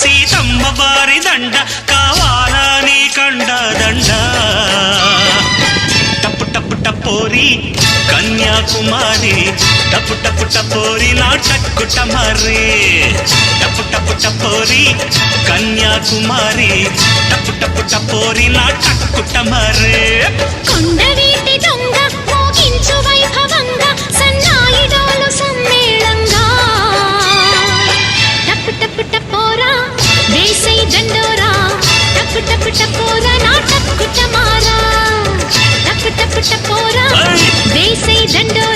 సీతమ్మ వారి దండ కావాలా నీ కండ దండ టప్పు టప్పు టపోరి కన్యాకుమారి టప్పు టప్పు టపోరి నా టక్కుట మరి టప్పు టప్పు టపోరి కన్యాకుమారి టప్పు టప్పు టపోరి నా టక్కుట మరి కొండవీటి దొంగ మోగించు వైభవంగా సన్నాయి డోలు సమ్మేళంగా టప్పు టప్పు టపోరా వేసై దండోరా టప్పు టప్పు టపోరా నా టక్కుట మారా టప్పు టప్పు టపోరా వేసై దండోరా